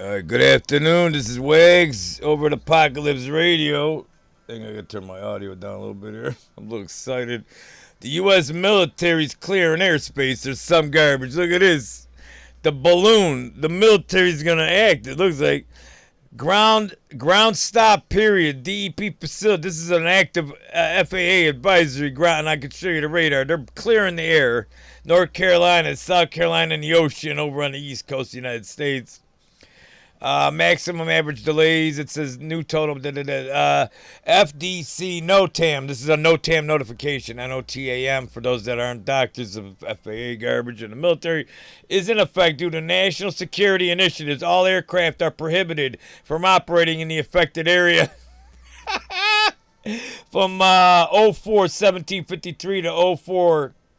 Good afternoon. This is Wags over at Apocalypse Radio. I think I gotta turn my audio down a little bit here. I'm a little excited. The U.S. military's clearing airspace. There's some garbage. Look at this. The balloon. The military's gonna act. It looks like ground stop period. DEP facility. This is an active FAA advisory ground. I can show you the radar. They're clearing the air. North Carolina, South Carolina, and the ocean over on the east coast of the United States. Maximum average delays. It says new total. FDC NOTAM. This is a NOTAM notification. NOTAM for those that aren't doctors of FAA garbage in the military is in effect due to national security initiatives. All aircraft are prohibited from operating in the affected area. From 04/1753 to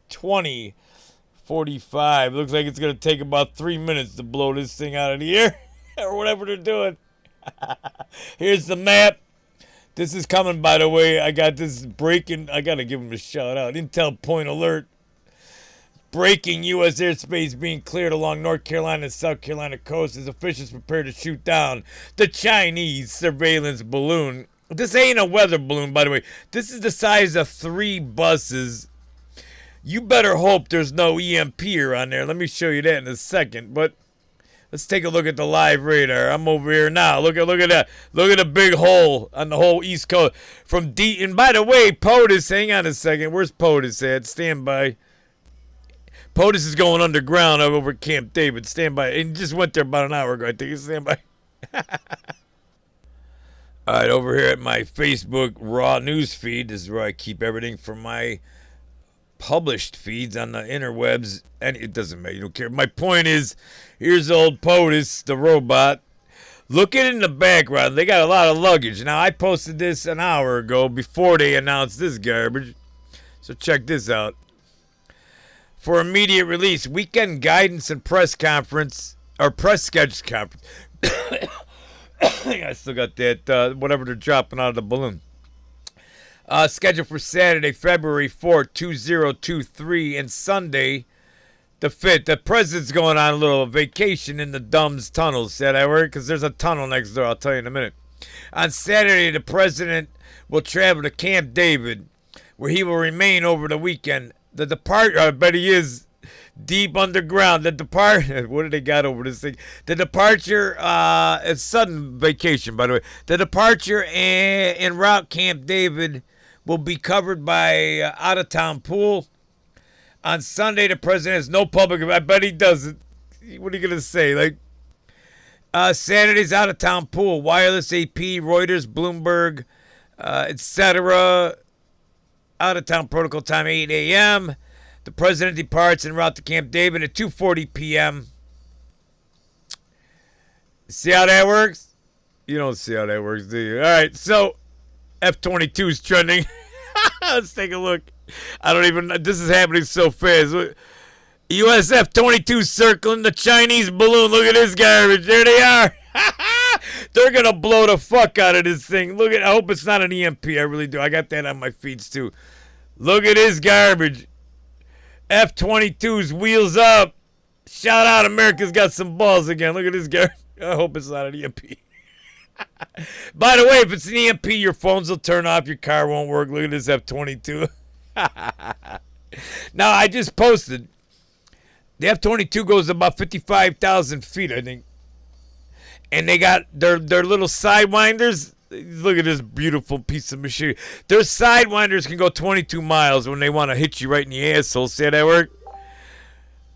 04/20/45. Looks like it's going to take about 3 minutes to blow this thing out of the air. Or whatever they're doing. Here's the map. This is coming, by the way. I got this breaking. I got to give them a shout out. Intel point alert. Breaking U.S. airspace being cleared along North Carolina and South Carolina coast as officials prepare to shoot down the Chinese surveillance balloon. This ain't a weather balloon, by the way. This is the size of 3 buses. You better hope there's no EMPer on there. Let me show you that in a second. But let's take a look at the live radar. I'm over here now. Look at that. Look at the big hole on the whole East Coast. From D. And by the way, POTUS, hang on a second. Where's POTUS at? Stand by. POTUS is going underground over at Camp David. Stand by. And just went there about an hour ago, I think. Stand by. All right, over here at my Facebook Raw news feed. This is where I keep everything from my published feeds on the interwebs, and it doesn't matter. You don't care. My point is, here's old POTUS, the robot. Look at it in the background. They got a lot of luggage. Now, I posted this an hour ago before they announced this garbage. So check this out. For immediate release, weekend guidance and press conference, or press schedule conference. I still got that, whatever they're dropping out of the balloon. Scheduled for Saturday, February 4th, 2023, and Sunday, the 5th. The president's going on a little vacation in the Dumbs tunnel. See how that work? Because there's a tunnel next door. I'll tell you in a minute. On Saturday, the president will travel to Camp David, where he will remain over the weekend. The departure, I bet he is deep underground. The departure, what do they got over this thing? The departure, it's sudden vacation, by the way. The departure en route Camp David will be covered by out-of-town pool. On Sunday, the president has no public. I bet he doesn't. What are you going to say? Like, Saturday's out-of-town pool. Wireless AP, Reuters, Bloomberg, etc. Out-of-town protocol time, 8 a.m. The president departs en route to Camp David at 2:40 p.m. See how that works? You don't see how that works, do you? All right, so F-22 is trending. Let's take a look. I don't even. This is happening so fast. U.S. F-22 circling the Chinese balloon. Look at this garbage. There they are. They're gonna blow the fuck out of this thing. Look at. I hope it's not an EMP. I really do. I got that on my feeds too. Look at this garbage. F-22's wheels up. Shout out, America's got some balls again. Look at this garbage. I hope it's not an EMP. By the way, if it's an EMP, your phones will turn off, your car won't work. Look at this F-22. Now, I just posted. The F-22 goes about 55,000 feet, I think. And they got their little sidewinders. Look at this beautiful piece of machinery. Their sidewinders can go 22 miles when they want to hit you right in the asshole. See how that work?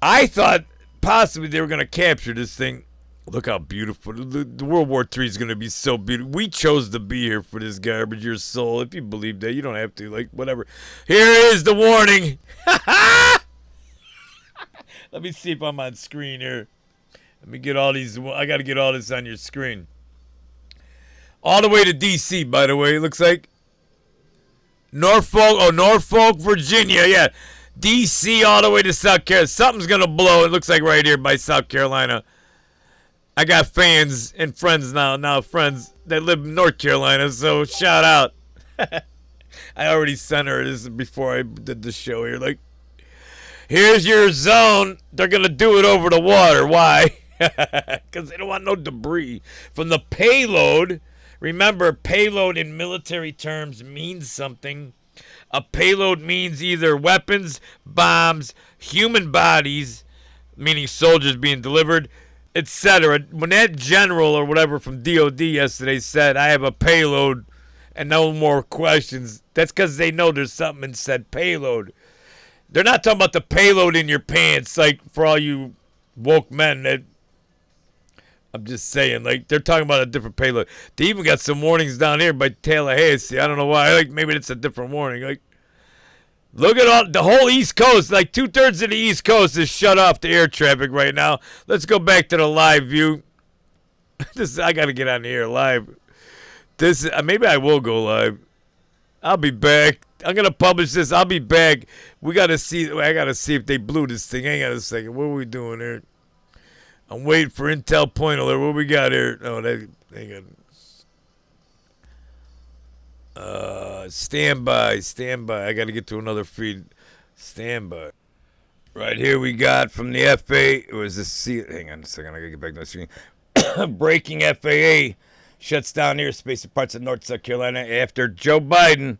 I thought possibly they were going to capture this thing. Look how beautiful. The World War III is going to be so beautiful. We chose to be here for this garbage, your soul. If you believe that, you don't have to. Like, whatever. Here is the warning. Let me see if I'm on screen here. Let me get all these. I got to get all this on your screen. All the way to D.C., by the way, it looks like. Norfolk, Virginia. Yeah. D.C. all the way to South Carolina. Something's going to blow. It looks like right here by South Carolina. I got fans and friends now friends that live in North Carolina, so shout out. I already sent her this before I did the show here. Like, here's your zone. They're going to do it over the water. Why? Because they don't want no debris from the payload. Remember, payload in military terms means something. A payload means either weapons, bombs, human bodies, meaning soldiers being delivered, etc. When that general or whatever from DOD yesterday said, I have a payload and no more questions, that's because they know there's something in said payload. They're not talking about the payload in your pants, like for all you woke men that I'm just saying, like they're talking about a different payload. They even got some warnings down here by Tallahassee. I don't know why. Like maybe it's a different warning. Like look at all the whole East Coast. Like 2/3 of the East Coast is shut off to air traffic right now. Let's go back to the live view. I gotta get on the air live. Maybe I will go live. I'll be back. I'm gonna publish this. I'll be back. We gotta see. I gotta see if they blew this thing. Hang on a second. What are we doing here? I'm waiting for Intel point alert. What we got here? Oh, hang on. Stand by. I got to get to another feed. Stand by. Right here we got from the FAA. It was the hang on a second. I got to get back to the screen. Breaking FAA shuts down airspace in parts of North South Carolina after Joe Biden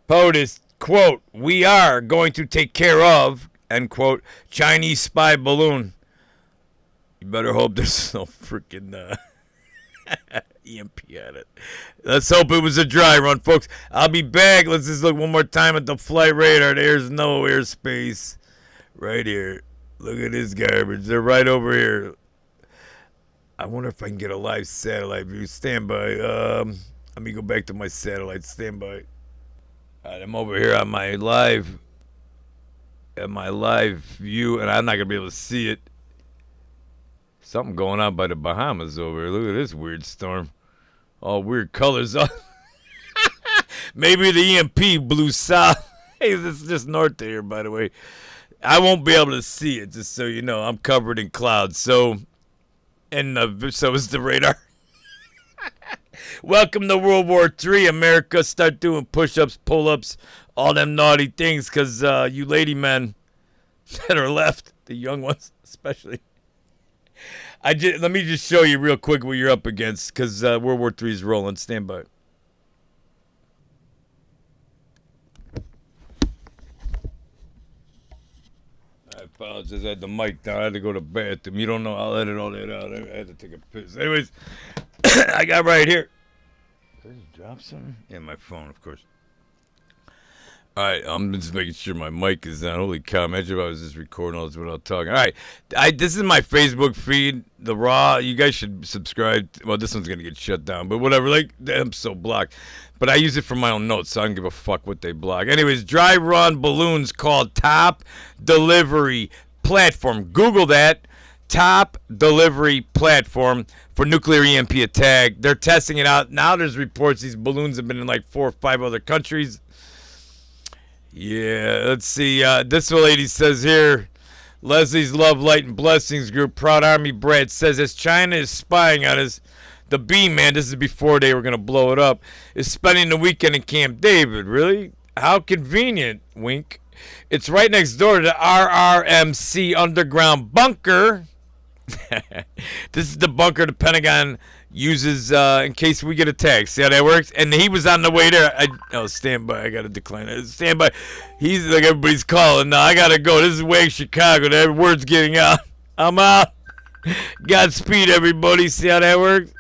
POTUS, quote, we are going to take care of, end quote, Chinese spy balloon. You better hope there's no freaking EMP at it. Let's hope it was a dry run, folks. I'll be back. Let's just look one more time at the flight radar. There's no airspace right here. Look at this garbage. They're right over here. I wonder if I can get a live satellite view. Stand by. Let me go back to my satellite. Stand by. All right, I'm over here on my live view, and I'm not gonna be able to see it. Something going on by the Bahamas over here. Look at this weird storm. All weird colors. Maybe the EMP blew south. Hey, this is just north of here, by the way. I won't be able to see it, just so you know. I'm covered in clouds. So is the radar. Welcome to World War III, America. Start doing push-ups, pull-ups, all them naughty things, because you lady men that are left, the young ones especially. Let me just show you real quick what you're up against, because World War III is rolling. Stand by. I apologize. I had the mic down. I had to go to the bathroom. You don't know. I'll edit all that out. I had to take a piss. Anyways, I got right here. Did I just drop something? Yeah, my phone, of course. All right, I'm just making sure my mic is on. Holy cow, imagine if I was just recording all this without talking. All right, this is my Facebook feed, the Raw. You guys should subscribe. Well, this one's going to get shut down, but whatever. Like, I'm so blocked. But I use it for my own notes, so I don't give a fuck what they block. Anyways, dry run balloons called Top Delivery Platform. Google that. Top Delivery Platform for nuclear EMP attack. They're testing it out. Now there's reports these balloons have been in like 4 or 5 other countries. Yeah, let's see. This lady says here, Leslie's Love, Light, and Blessings Group, Proud Army Brad, says as China is spying on us, the B-Man, this is before they were going to blow it up, is spending the weekend in Camp David. Really? How convenient, wink. It's right next door to the RRMC underground bunker. This is the bunker the Pentagon uses in case we get attacked. See how that works? And he was on the way there. Stand by. I got to decline it. Stand by. He's like, everybody's calling now. I got to go. This is Wake Chicago. That word's getting out. I'm out. Godspeed, everybody. See how that works?